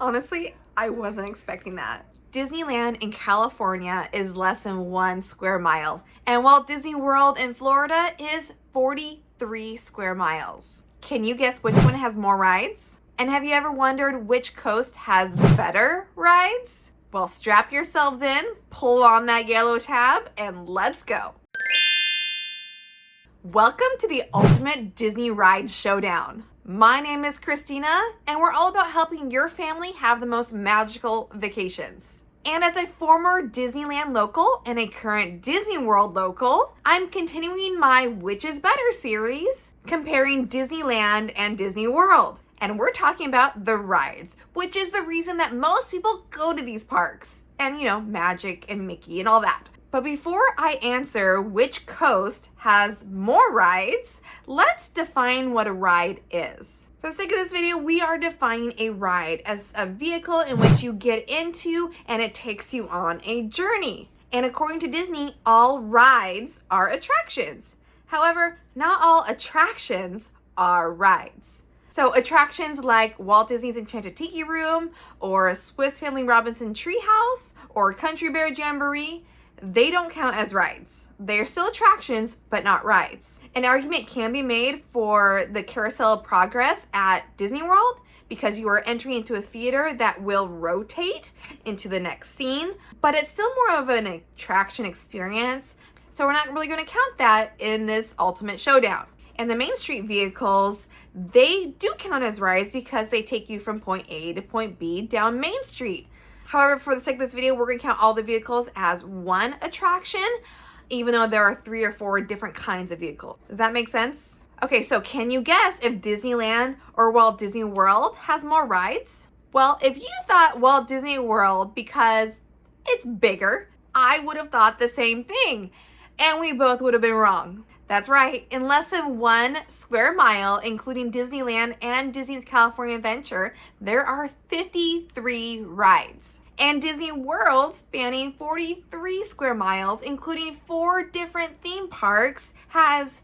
Honestly, I wasn't expecting that. Disneyland in California is less than 1 square mile, and Walt Disney World in Florida is 43 square miles. Can you guess which one has more rides? And have you ever wondered which coast has better rides? Well, strap yourselves in, pull on that yellow tab, and let's go. Welcome to the Ultimate Disney Ride Showdown. My name is Christina, and we're all about helping your family have the most magical vacations. And as a former Disneyland local and a current Disney World local, I'm continuing my Which is Better series, comparing Disneyland and Disney World. And we're talking about the rides, which is the reason that most people go to these parks. And Magic and Mickey and all that. But before I answer which coast has more rides, let's define what a ride is. For the sake of this video, we are defining a ride as a vehicle in which you get into and it takes you on a journey. And according to Disney, all rides are attractions. However, not all attractions are rides. So attractions like Walt Disney's Enchanted Tiki Room or Swiss Family Robinson Treehouse or Country Bear Jamboree, they don't count as rides. They're still attractions, but not rides. An argument can be made for the Carousel of Progress at Disney World because you are entering into a theater that will rotate into the next scene, but it's still more of an attraction experience, so we're not really going to count that in this Ultimate Showdown. And the Main Street vehicles, they do count as rides because they take you from point A to point B down Main Street. However, for the sake of this video, we're going to count all the vehicles as one attraction, even though there are 3 or 4 different kinds of vehicles. Does that make sense? Okay, so can you guess if Disneyland or Walt Disney World has more rides? Well, if you thought Walt Disney World because it's bigger, I would have thought the same thing, and we both would have been wrong. That's right, in less than 1 square mile, including Disneyland and Disney's California Adventure, there are 53 rides. And Disney World, spanning 43 square miles, including 4 different theme parks, has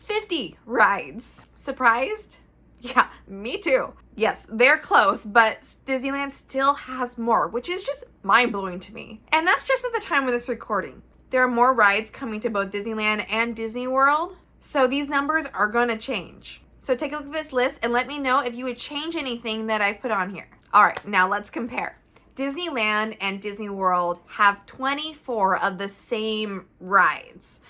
50 rides. Surprised? Yeah, me too. Yes, they're close, but Disneyland still has more, which is just mind-blowing to me. And that's just at the time of this recording. There are more rides coming to both Disneyland and Disney World, so these numbers are going to change. So take a look at this list and let me know if you would change anything that I put on here. All right, now let's compare. Disneyland and Disney World have 24 of the same rides,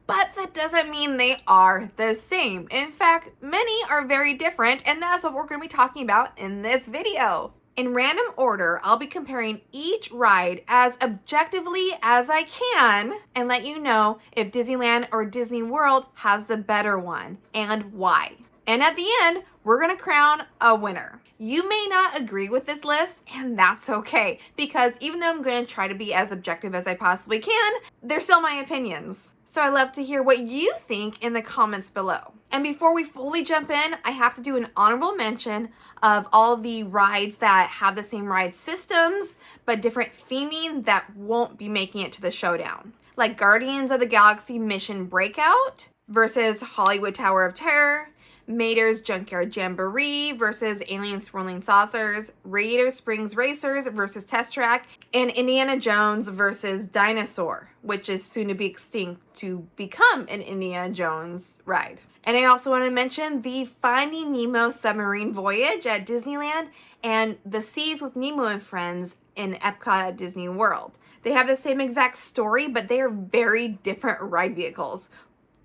but that doesn't mean they are the same. In fact, many are very different, and that's what we're going to be talking about in this video. In random order, I'll be comparing each ride as objectively as I can and let you know if Disneyland or Disney World has the better one and why. And at the end, we're going to crown a winner. You may not agree with this list, and that's okay, because even though I'm going to try to be as objective as I possibly can, they're still my opinions. So I'd love to hear what you think in the comments below. And before we fully jump in, I have to do an honorable mention of all the rides that have the same ride systems, but different theming that won't be making it to the showdown. Like Guardians of the Galaxy Mission Breakout versus Hollywood Tower of Terror, Mater's Junkyard Jamboree versus Alien Swirling Saucers, Radiator Springs Racers versus Test Track, and Indiana Jones versus Dinosaur, which is soon to be extinct to become an Indiana Jones ride. And I also want to mention the Finding Nemo submarine voyage at Disneyland and the Seas with Nemo and Friends in Epcot at Disney World. They have the same exact story, but they are very different ride vehicles.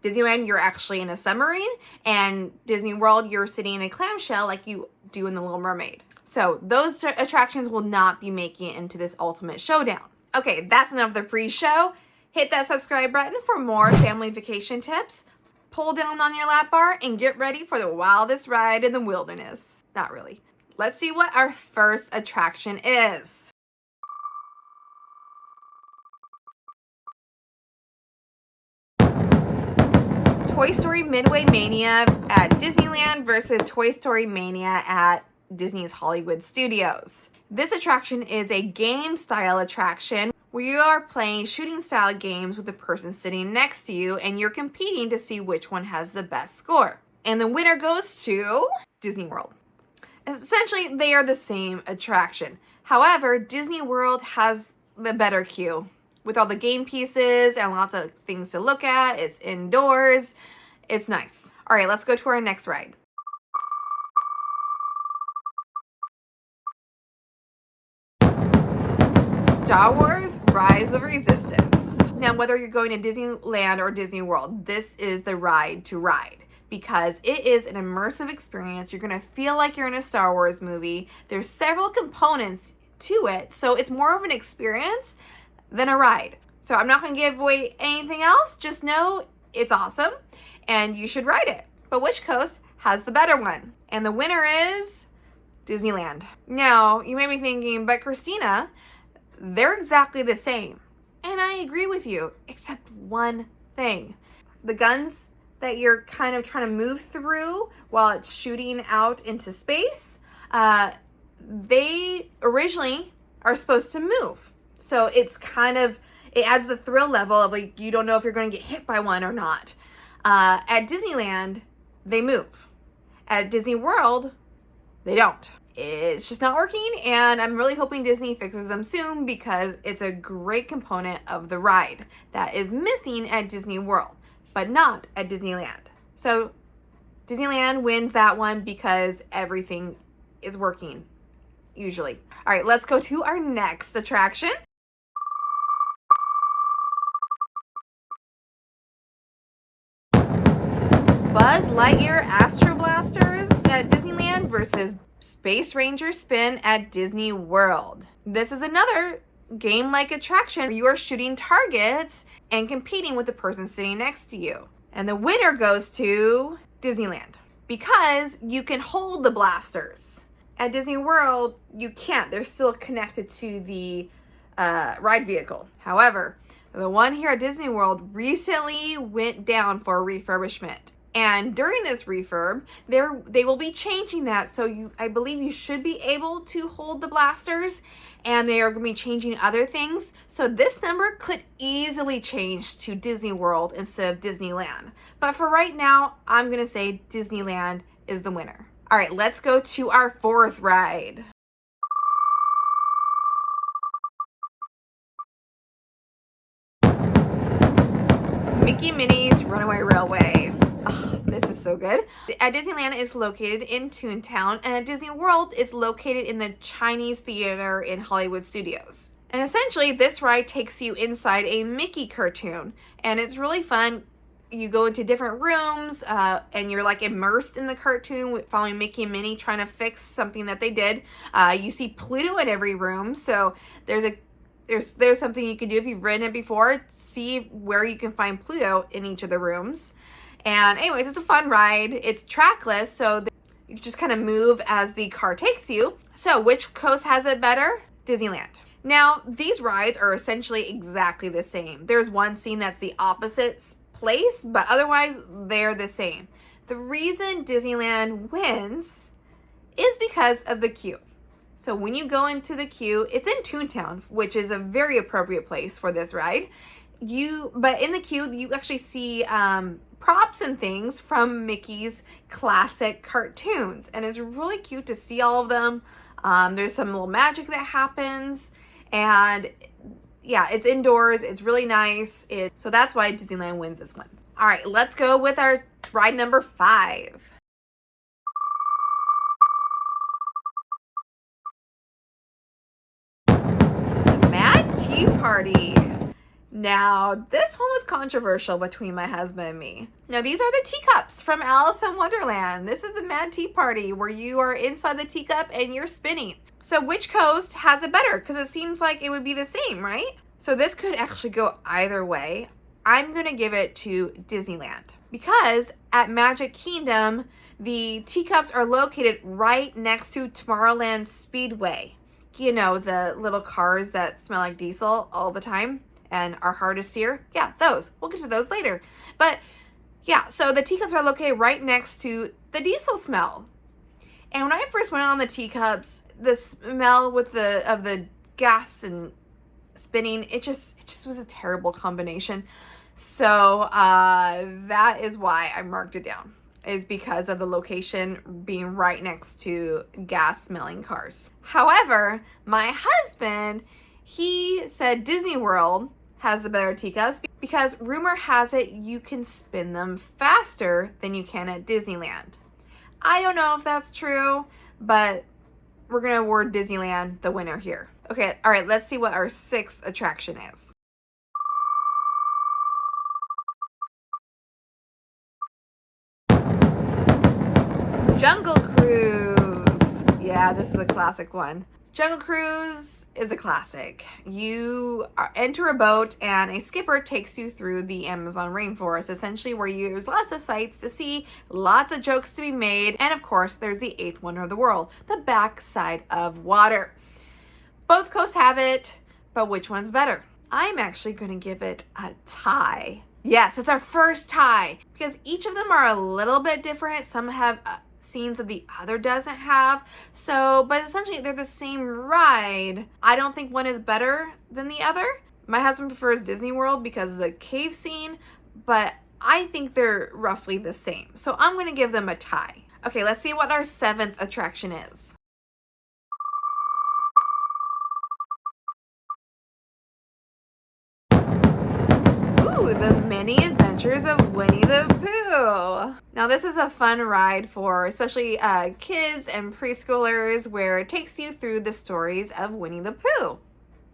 Disneyland, you're actually in a submarine, and Disney World, you're sitting in a clamshell like you do in The Little Mermaid. So those attractions will not be making it into this Ultimate Showdown. Okay, that's enough of the pre-show. Hit that subscribe button for more family vacation tips. Pull down on your lap bar and get ready for the wildest ride in the wilderness. Not really. Let's see what our first attraction is. Toy Story Midway Mania at Disneyland versus Toy Story Mania at Disney's Hollywood Studios. This attraction is a game-style attraction where you are playing shooting-style games with the person sitting next to you, and you're competing to see which one has the best score. And the winner goes to Disney World. Essentially, they are the same attraction. However, Disney World has the better queue with all the game pieces and lots of things to look at. It's indoors. It's nice. All right, let's go to our next ride. Star Wars Rise of Resistance. Now, whether you're going to Disneyland or Disney World, this is the ride to ride because it is an immersive experience. You're going to feel like you're in a Star Wars movie. There's several components to it, so it's more of an experience than a ride. So I'm not going to give away anything else. Just know it's awesome and you should ride it. But which coast has the better one? And the winner is Disneyland. Now, you may be thinking, but Christina, they're exactly the same. And I agree with you, except one thing. The guns that you're kind of trying to move through while it's shooting out into space, they originally are supposed to move. So it's kind of, it adds the thrill level of like, you don't know if you're going to get hit by one or not. At Disneyland, they move. At Disney World, they don't. It's just not working, and I'm really hoping Disney fixes them soon because it's a great component of the ride that is missing at Disney World, but not at Disneyland. So Disneyland wins that one because everything is working, usually. All right, let's go to our next attraction. Buzz Lightyear Astro Blasters at Disneyland versus Space Ranger Spin at Disney World. This is another game-like attraction where you are shooting targets and competing with the person sitting next to you. And the winner goes to Disneyland because you can hold the blasters. At Disney World, you can't. They're still connected to the ride vehicle. However, the one here at Disney World recently went down for refurbishment. And during this refurb, they will be changing that. So I believe you should be able to hold the blasters, and they are going to be changing other things. So this number could easily change to Disney World instead of Disneyland. But for right now, I'm going to say Disneyland is the winner. All right, let's go to our fourth ride. Mickey Minnie's Runaway Railway. Oh, this is so good. At Disneyland, it's located in Toontown, and at Disney World, it's located in the Chinese Theater in Hollywood Studios. And essentially, this ride takes you inside a Mickey cartoon, and it's really fun. You go into different rooms, and you're like immersed in the cartoon, following Mickey and Minnie trying to fix something that they did. You see Pluto in every room, so there's something you can do if you've ridden it before. See where you can find Pluto in each of the rooms. And anyways, it's a fun ride. It's trackless, so you just kind of move as the car takes you. So which coast has it better? Disneyland. Now, these rides are essentially exactly the same. There's one scene that's the opposite place, but otherwise they're the same. The reason Disneyland wins is because of the queue. So when you go into the queue, it's in Toontown, which is a very appropriate place for this ride. But in the queue, you actually see props and things from Mickey's classic cartoons, and it's really cute to see all of them. There's some little magic that happens, and yeah, it's indoors. It's really nice. So that's why Disneyland wins this one. All right, let's go with our ride number 5. The Mad Tea Party. Now, this one was controversial between my husband and me. Now, these are the teacups from Alice in Wonderland. This is the Mad Tea Party where you are inside the teacup and you're spinning. So which coast has it better? Because it seems like it would be the same, right? So this could actually go either way. I'm going to give it to Disneyland because at Magic Kingdom, the teacups are located right next to Tomorrowland Speedway. You know, the little cars that smell like diesel all the time and are hard to steer. Yeah, those. We'll get to those later. But yeah, so the teacups are located right next to the diesel smell. And when I first went on the teacups, the smell with of the gas and spinning, it just was a terrible combination. So that is why I marked it down. is because of the location being right next to gas smelling cars. However, my husband, he said Disney World has the better teacups because rumor has it you can spin them faster than you can at Disneyland. I don't know if that's true, but we're gonna award Disneyland the winner here. Okay, all right, let's see what our 6th attraction is. Jungle Cruise. Yeah, this is a classic one. Jungle Cruise is a classic. You enter a boat and a skipper takes you through the Amazon rainforest, essentially where there's lots of sights to see, lots of jokes to be made, and of course there's the 8th wonder of the world, the backside of water. Both coasts have it, but which one's better? I'm actually going to give it a tie. Yes, it's our first tie because each of them are a little bit different. Some have scenes that the other doesn't have. But essentially they're the same ride. I don't think one is better than the other. My husband prefers Disney World because of the cave scene, but I think they're roughly the same. So I'm going to give them a tie. Okay, let's see what our 7th attraction is. Ooh, the Mini Adventures of Winnie the Pooh. Now this is a fun ride for especially kids and preschoolers where it takes you through the stories of Winnie the Pooh,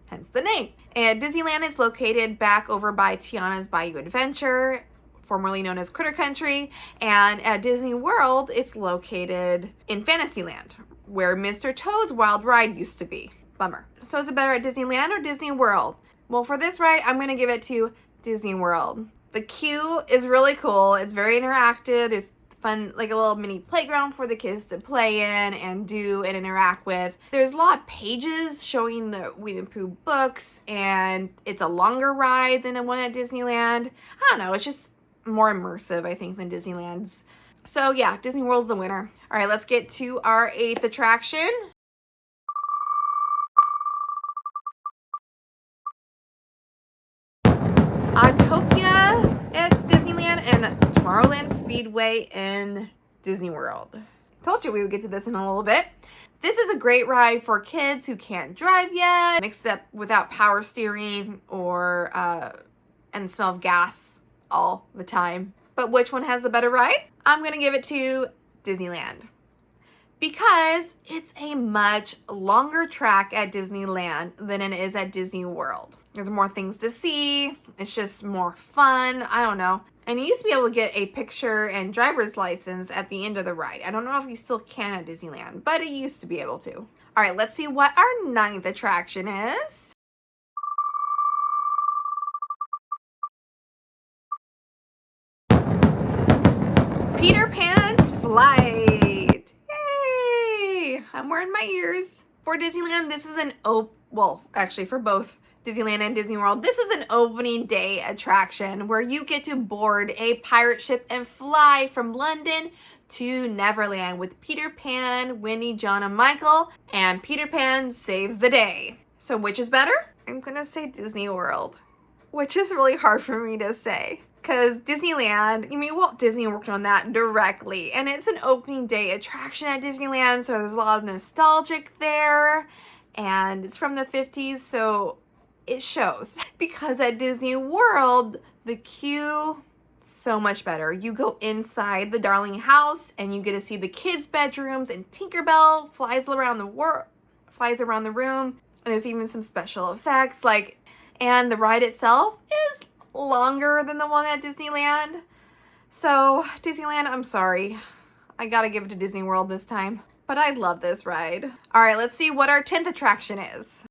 hence the name. And Disneyland is located back over by Tiana's Bayou Adventure, formerly known as Critter Country, and at Disney World it's located in Fantasyland where Mr. Toad's Wild Ride used to be. Bummer. So is it better at Disneyland or Disney World? Well, for this ride I'm going to give it to Disney World. The queue is really cool. It's very interactive. There's fun, like a little mini playground for the kids to play in and do and interact with. There's a lot of pages showing the Winnie the Pooh books, and it's a longer ride than the one at Disneyland. I don't know, it's just more immersive, I think, than Disneyland's. So yeah, Disney World's the winner. All right, let's get to our 8th attraction. Autopia at Disneyland and Tomorrowland Speedway in Disney World. Told you we would get to this in a little bit. This is a great ride for kids who can't drive yet, except without power steering or and smell of gas all the time. But which one has the better ride? I'm gonna give it to Disneyland because it's a much longer track at Disneyland than it is at Disney World. There's more things to see. It's just more fun. I don't know. And you used to be able to get a picture and driver's license at the end of the ride. I don't know if you still can at Disneyland, but it used to be able to. All right, let's see what our 9th attraction is. Peter Pan's Flight. Yay! I'm wearing my ears. For Disneyland, this is actually for both Disneyland and Disney World, this is an opening day attraction where you get to board a pirate ship and fly from London to Neverland with Peter Pan, Winnie, John, and Michael, and Peter Pan saves the day. So which is better? I'm gonna say Disney World, which is really hard for me to say because Disneyland, Walt Disney worked on that directly, and it's an opening day attraction at Disneyland, so there's a lot of nostalgic there, and it's from the 50s, so it shows. Because at Disney World, the queue, so much better. You go inside the Darling house and you get to see the kids' bedrooms, and Tinkerbell flies around the room, and there's even some special effects, and the ride itself is longer than the one at Disneyland. So Disneyland, I'm sorry. I gotta give it to Disney World this time. But I love this ride. All right, let's see what our 10th attraction is.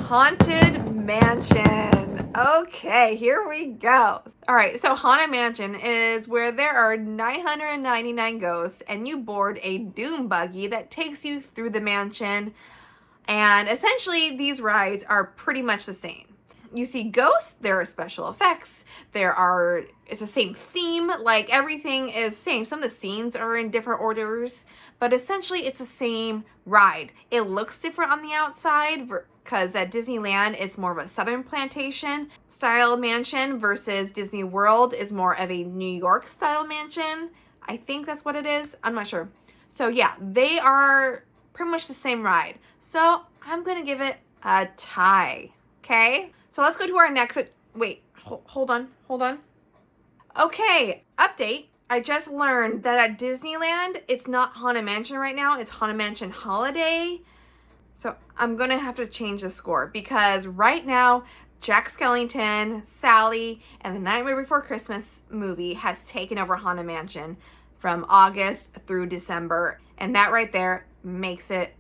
Haunted Mansion. Okay, here we go. All right, so Haunted Mansion is where there are 999 ghosts and you board a doom buggy that takes you through the mansion. And essentially these rides are pretty much the same. You see ghosts, there are special effects, it's the same theme, everything is same. Some of the scenes are in different orders, but essentially it's the same ride. It looks different on the outside because at Disneyland it's more of a Southern plantation style mansion versus Disney World is more of a New York style mansion. I think that's what it is. I'm not sure. So yeah, they are pretty much the same ride. So I'm going to give it a tie. Okay. So let's go to our next. Wait, hold on. Okay, update. I just learned that at Disneyland, it's not Haunted Mansion right now. It's Haunted Mansion Holiday. So I'm going to have to change the score because right now, Jack Skellington, Sally, and the Nightmare Before Christmas movie has taken over Haunted Mansion from August through December. And that right there makes it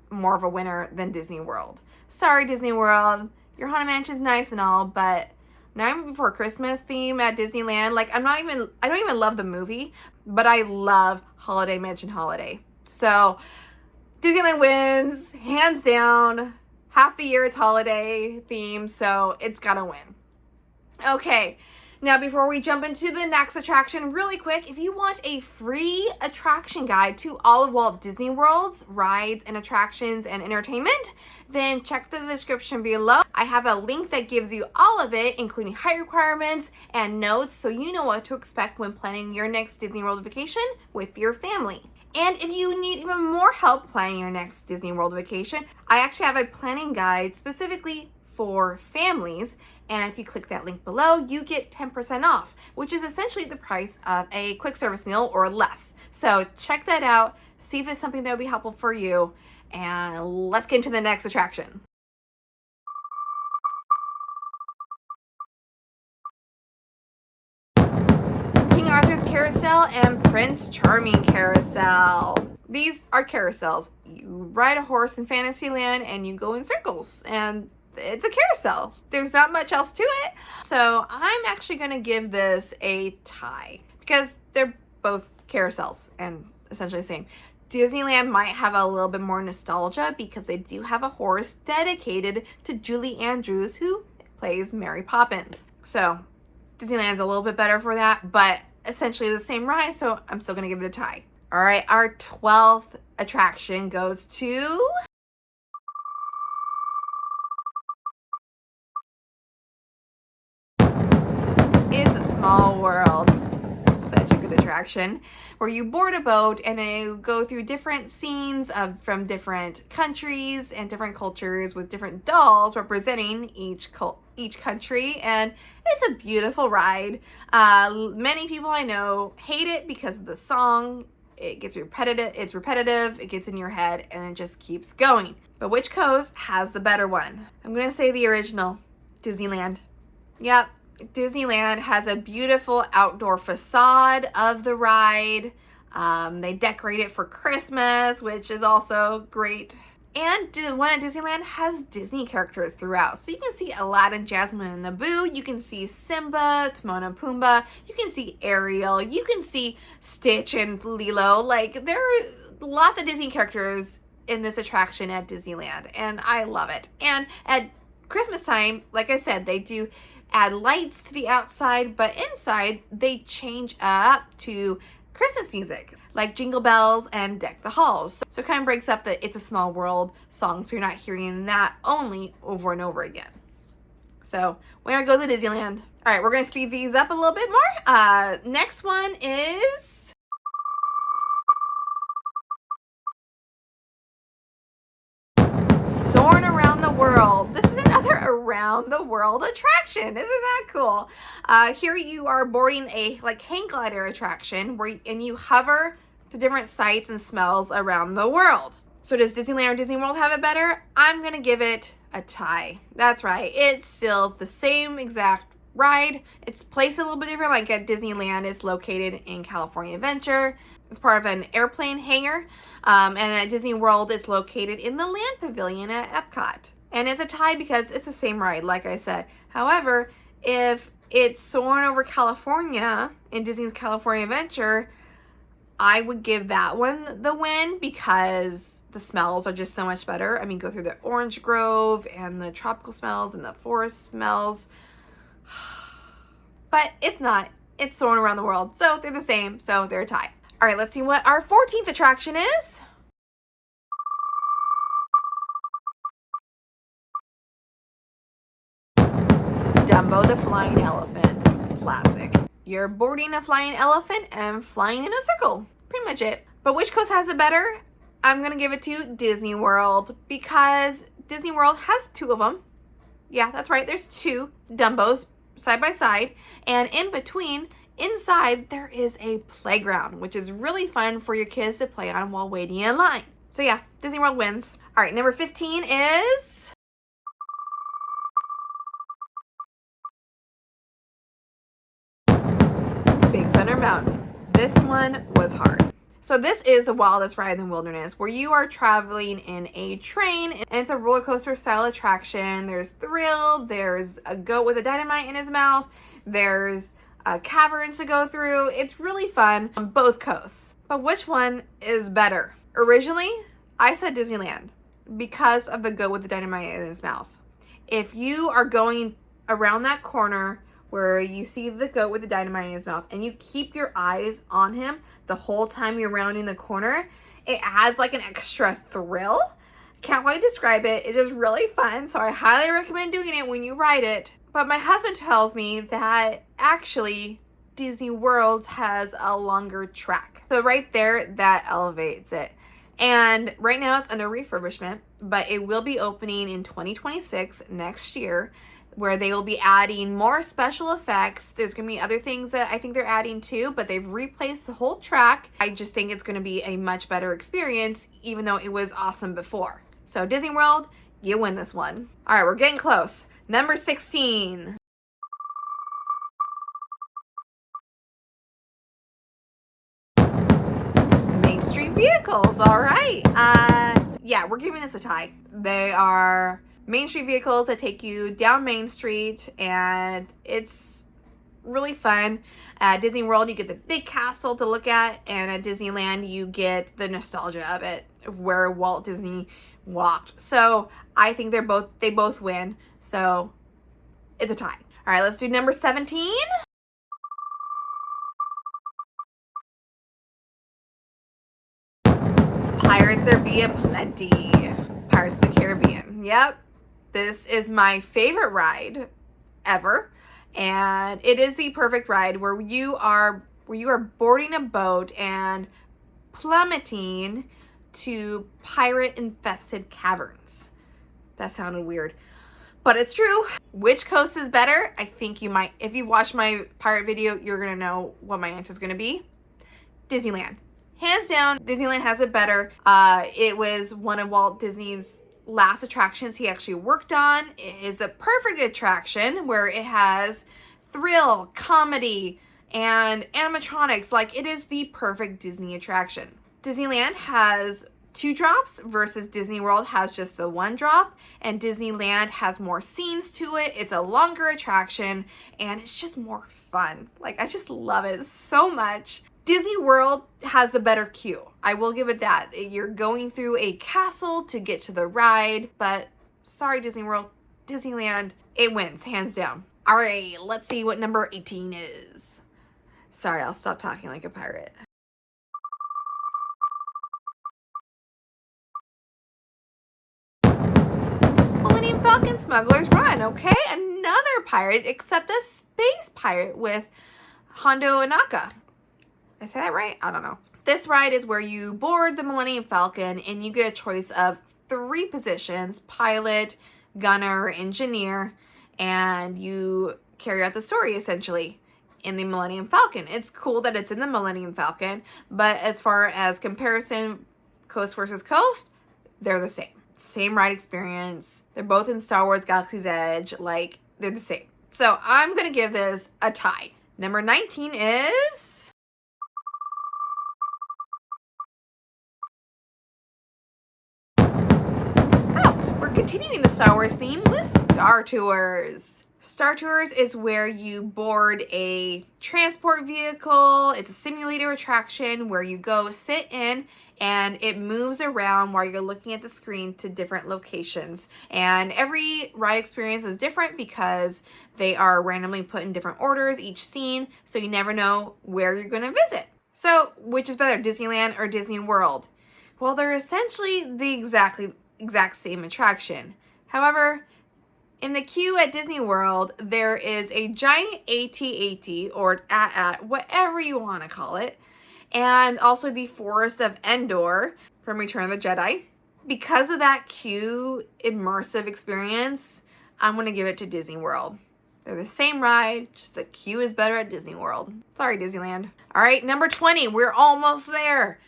more of a winner than Disney World. Sorry, Disney World. Your Haunted Mansion's nice and all, but Nightmare Before Christmas theme at Disneyland, like I don't even love the movie, but I love Holiday Mansion Holiday. So Disneyland wins, hands down. Half the year it's holiday theme, so it's gotta win. Okay, now before we jump into the next attraction, really quick, if you want a free attraction guide to all of Walt Disney World's rides and attractions and entertainment, then check the description below. I have a link that gives you all of it, including height requirements and notes, so you know what to expect when planning your next Disney World vacation with your family. And if you need even more help planning your next Disney World vacation, I actually have a planning guide specifically for families. And if you click that link below, you get 10% off, which is essentially the price of a quick service meal or less. So check that out, see if it's something that would be helpful for you, and let's get into the next attraction. King Arthur's Carousel and Prince Charming Carousel. These are carousels. You ride a horse in Fantasyland and you go in circles, and it's a carousel. There's not much else to it. So I'm actually going to give this a tie because they're both carousels and essentially the same. Disneyland might have a little bit more nostalgia because they do have a horse dedicated to Julie Andrews, who plays Mary Poppins. So Disneyland's a little bit better for that, but essentially the same ride, so I'm still going to give it a tie. All right, our 12th attraction goes to It's a Small World. Such a good attraction where you board a boat and you go through different scenes from different countries and different cultures with different dolls representing each country, and it's a beautiful ride. Many people I know hate it because of the song. It gets repetitive. It's repetitive. It gets in your head and it just keeps going. But which coast has the better one? I'm gonna say the original, Disneyland. Yep. Disneyland has a beautiful outdoor facade of the ride. They decorate it for Christmas, which is also great. And the one at Disneyland has Disney characters throughout. So you can see Aladdin, Jasmine, and Naboo. You can see Simba, Timon and Pumbaa. You can see Ariel. You can see Stitch and Lilo. Like, there are lots of Disney characters in this attraction at Disneyland, and I love it. And at Christmas time, like I said, they do add lights to the outside, but inside they change up to Christmas music like Jingle Bells and Deck the Halls. So it kind of breaks up the It's a Small World song, so you're not hearing that only over and over again. So winner goes to Disneyland. All right, we're gonna speed these up a little bit more. Next one is Soarin' Around the World. This is another around the world attraction. Isn't that cool? Here you are boarding a hang glider attraction and you hover to different sights and smells around the world. So does Disneyland or Disney World have it better? I'm gonna give it a tie. That's right. It's still the same exact ride. It's placed a little bit different. Like at Disneyland, it's located in California Adventure. It's part of an airplane hangar. And at Disney World, it's located in the Land Pavilion at Epcot. And it's a tie because it's the same ride, like I said. However, if it's Soarin' over California in Disney's California Adventure, I would give that one the win because the smells are just so much better. I mean, go through the orange grove and the tropical smells and the forest smells. But it's not. It's Soarin' Around the World. So they're the same. So they're a tie. All right, let's see what our 14th attraction is. the flying elephant. Classic. You're boarding a flying elephant and flying in a circle. Pretty much it. But which coast has it better? I'm going to give it to Disney World because Disney World has two of them. Yeah, that's right. There's two Dumbos side by side. And in between, inside, there is a playground, which is really fun for your kids to play on while waiting in line. So yeah, Disney World wins. All right, number 15 is... Big Thunder Mountain. This one was hard. So this is the wildest ride in the wilderness where you are traveling in a train and it's a roller coaster style attraction. There's thrill, there's a goat with a dynamite in his mouth, there's caverns to go through. It's really fun on both coasts. But which one is better? Originally, I said Disneyland because of the goat with the dynamite in his mouth. If you are going around that corner where you see the goat with the dynamite in his mouth and you keep your eyes on him the whole time you're rounding the corner, it adds like an extra thrill. Can't quite describe it. It is really fun, so I highly recommend doing it when you ride it. But my husband tells me that actually Disney World has a longer track. So right there, that elevates it. And right now it's under refurbishment, but it will be opening in 2026 next year, where they will be adding more special effects. There's going to be other things that I think they're adding too, but they've replaced the whole track. I just think it's going to be a much better experience, even though it was awesome before. So Disney World, you win this one. All right, we're getting close. Number 16. Main Street Vehicles, all right. Yeah, we're giving this a tie. They are Main Street vehicles that take you down Main Street, and it's really fun. At Disney World, you get the big castle to look at, and at Disneyland, you get the nostalgia of it, where Walt Disney walked. So I think they both win. So it's a tie. All right, let's do number 17. Pirates There Be Aplenty. Pirates of the Caribbean. Yep. This is my favorite ride ever, and it is the perfect ride where you are boarding a boat and plummeting to pirate-infested caverns. That sounded weird, but it's true. Which coast is better? I think you might, if you watch my pirate video, you're gonna know what my answer is gonna be. Disneyland. Hands down, Disneyland has it better. It was one of Walt Disney's last attractions he actually worked on. It is a perfect attraction where it has thrill, comedy, and animatronics. Like, it is the perfect Disney attraction. Disneyland has 2 drops versus Disney World has just the 1 drop, and Disneyland has more scenes to it. It's a longer attraction and it's just more fun. Like, I just love it so much. Disney World has the better queue. I will give it that. You're going through a castle to get to the ride, but sorry, Disney World, Disneyland, it wins, hands down. All right, let's see what number 18 is. Sorry, I'll stop talking like a pirate. Millennium Falcon Smugglers Run, okay? Another pirate, except a space pirate with Hondo Inaka. I say that right? I don't know. This ride is where you board the Millennium Falcon and you get a choice of 3 positions: pilot, gunner, engineer, and you carry out the story essentially in the Millennium Falcon. It's cool that it's in the Millennium Falcon, but as far as comparison, coast versus coast, they're the same. Same ride experience. They're both in Star Wars Galaxy's Edge. Like, they're the same. So I'm going to give this a tie. Number 19 is... continuing the Star Wars theme with Star Tours. Star Tours is where you board a transport vehicle. It's a simulator attraction where you go sit in and it moves around while you're looking at the screen to different locations. And every ride experience is different because they are randomly put in different orders, each scene, so you never know where you're going to visit. So, which is better, Disneyland or Disney World? Well, they're essentially the exact same attraction. However, In the queue at Disney World, there is a giant AT-AT, or AT-AT, whatever you want to call it, and also the Forest of Endor from Return of the Jedi. Because of that queue immersive experience, I'm going to give it to Disney World. They're the same ride, just the queue is better at Disney World. Sorry, Disneyland. All right, number 20, we're almost there.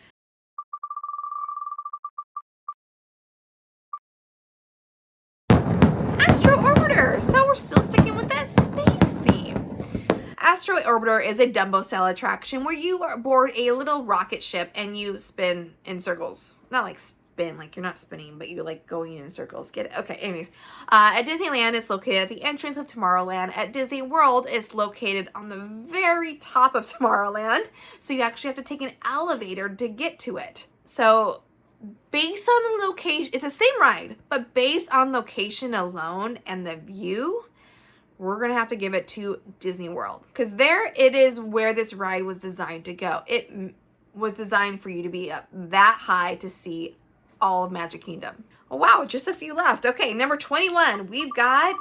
Astro Orbiter. So we're still sticking with that space theme. Astro Orbiter is a Dumbo style attraction where you are aboard a little rocket ship and you spin in circles. Not like spin, like you're not spinning, but you're like going in circles. Get it? Okay, anyways. At Disneyland, it's located at the entrance of Tomorrowland. At Disney World, it's located on the very top of Tomorrowland. So you actually have to take an elevator to get to it. So based on the location, it's the same ride, but based on location alone and the view, we're going to have to give it to Disney World. Because there it is where this ride was designed to go. It was designed for you to be up that high to see all of Magic Kingdom. Oh, wow, just a few left. Okay, number 21, we've got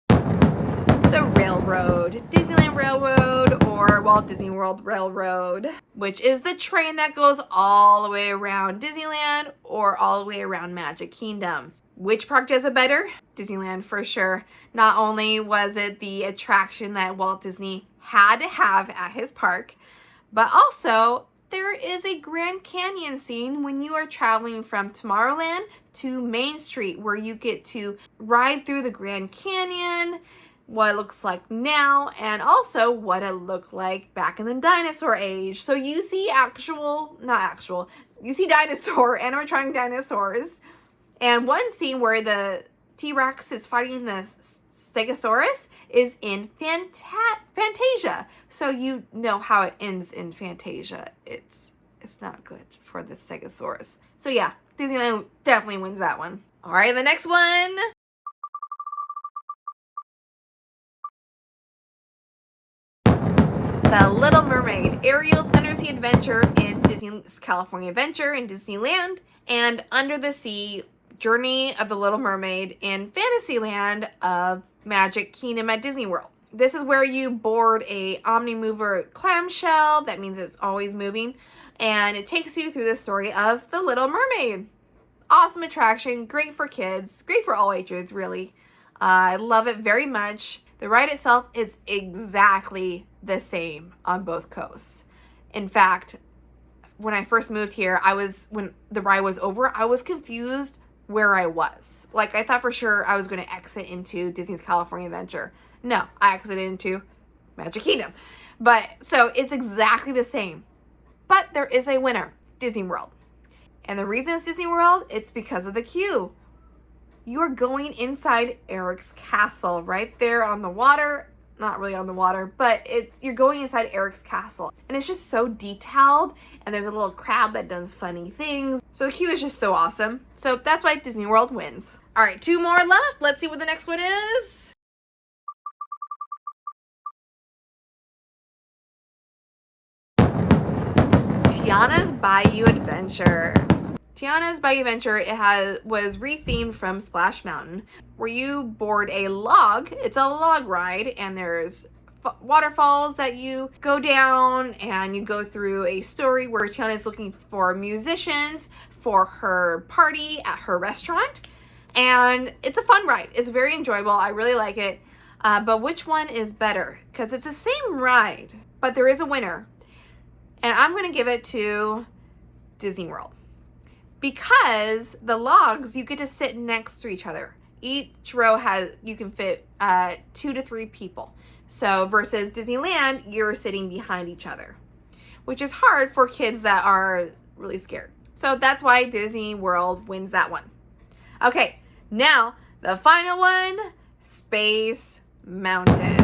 the Railroad. Disneyland Railroad, or Walt Disney World Railroad, which is the train that goes all the way around Disneyland or all the way around Magic Kingdom. Which park does it better? Disneyland for sure. Not only was it the attraction that Walt Disney had to have at his park, but also there is a Grand Canyon scene when you are traveling from Tomorrowland to Main Street where you get to ride through the Grand Canyon, what it looks like now, and also what it looked like back in the dinosaur age. So you see you see dinosaur, animatronic dinosaurs. And one scene where the T-Rex is fighting the Stegosaurus is in Fantasia. So you know how it ends in Fantasia. It's not good for the Stegosaurus. So yeah, Disneyland definitely wins that one. All right, the next one. The Little Mermaid, Ariel's undersea adventure in Disney's California Adventure in Disneyland, and Under the Sea Journey of the Little Mermaid in Fantasyland of Magic Kingdom at Disney World. This is where you board a Omnimover clamshell. That means it's always moving. And it takes you through the story of the Little Mermaid. Awesome attraction. Great for kids. Great for all ages, really. I love it very much. The ride itself is exactly the same on both coasts. In fact, when I first moved here, when the ride was over, I was confused where I was. Like, I thought for sure I was going to exit into Disney's California Adventure. No, I exited into Magic Kingdom. But, so it's exactly the same. But there is a winner, Disney World. And the reason it's Disney World, it's because of the queue. You are going inside Eric's castle, right there on the water. Not really on the water, but you're going inside Eric's castle. And it's just so detailed, and there's a little crab that does funny things. So the queue is just so awesome. So that's why Disney World wins. All right, 2 more left. Let's see what the next one is. Tiana's Bayou Adventure. Tiana's Bayou Adventure, was rethemed from Splash Mountain, where you board a log. It's a log ride, and there's waterfalls that you go down, and you go through a story where Tiana is looking for musicians for her party at her restaurant. And it's a fun ride. It's very enjoyable. I really like it. But which one is better? Because it's the same ride, but there is a winner. And I'm going to give it to Disney World. Because the logs, you get to sit next to each other. Each row you can fit 2 to 3 people. So versus Disneyland, you're sitting behind each other, which is hard for kids that are really scared. So that's why Disney World wins that one. Okay, now the final one, Space Mountain.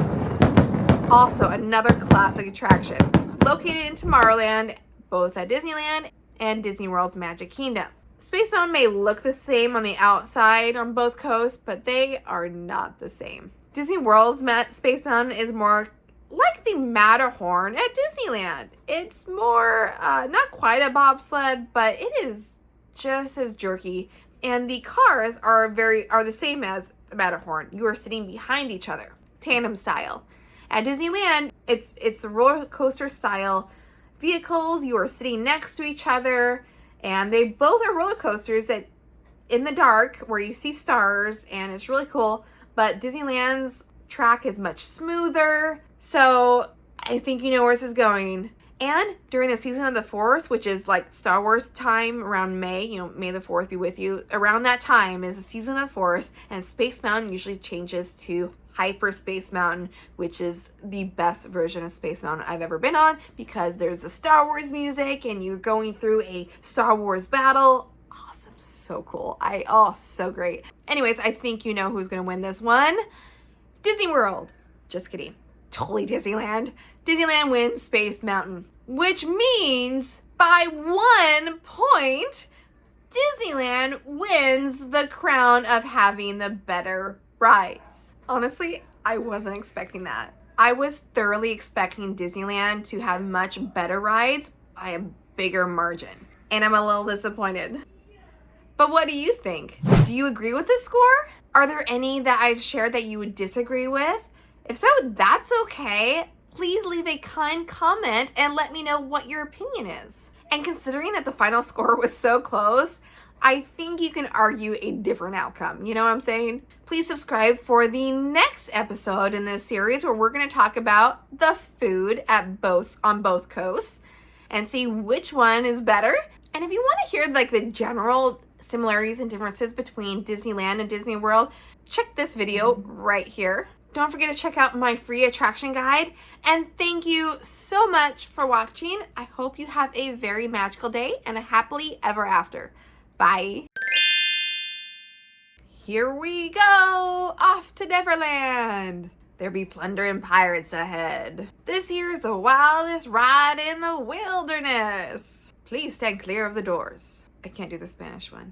Also another classic attraction. Located in Tomorrowland, both at Disneyland and Disney World's Magic Kingdom. Space Mountain may look the same on the outside on both coasts, but they are not the same. Disney World's Space Mountain is more like the Matterhorn at Disneyland. It's more, not quite a bobsled, but it is just as jerky And the cars are the same as the Matterhorn. You are sitting behind each other, tandem style. At Disneyland, it's a roller coaster style vehicles. You are sitting next to each other, and they both are roller coasters that in the dark where you see stars, and it's really cool. But Disneyland's track is much smoother, so I think you know where this is going. And during the season of the Force, which is like Star Wars time around May, May the 4th be with you. Around that time is the season of the Force, and Space Mountain usually changes to Hyperspace Mountain, which is the best version of Space Mountain I've ever been on, because there's the Star Wars music and you're going through a Star Wars battle. Awesome. So cool. So great. Anyways, I think you know who's going to win this one. Disney World. Just kidding. Totally Disneyland. Disneyland wins Space Mountain, which means by 1 point, Disneyland wins the crown of having the better rides. Honestly, I wasn't expecting that. I was thoroughly expecting Disneyland to have much better rides by a bigger margin, and I'm a little disappointed. But what do you think? Do you agree with this score? Are there any that I've shared that you would disagree with? If so, that's okay. Please leave a kind comment and let me know what your opinion is. And considering that the final score was so close, I think you can argue a different outcome. You know what I'm saying? Please subscribe for the next episode in this series where we're going to talk about the food on both coasts and see which one is better. And if you want to hear like the general similarities and differences between Disneyland and Disney World, check this video right here. Don't forget to check out my free attraction guide. And thank you so much for watching. I hope you have a very magical day and a happily ever after. Bye. Here we go, off to Neverland. There be plunder and pirates ahead. This here's the wildest ride in the wilderness. Please stand clear of the doors. I can't do the Spanish one.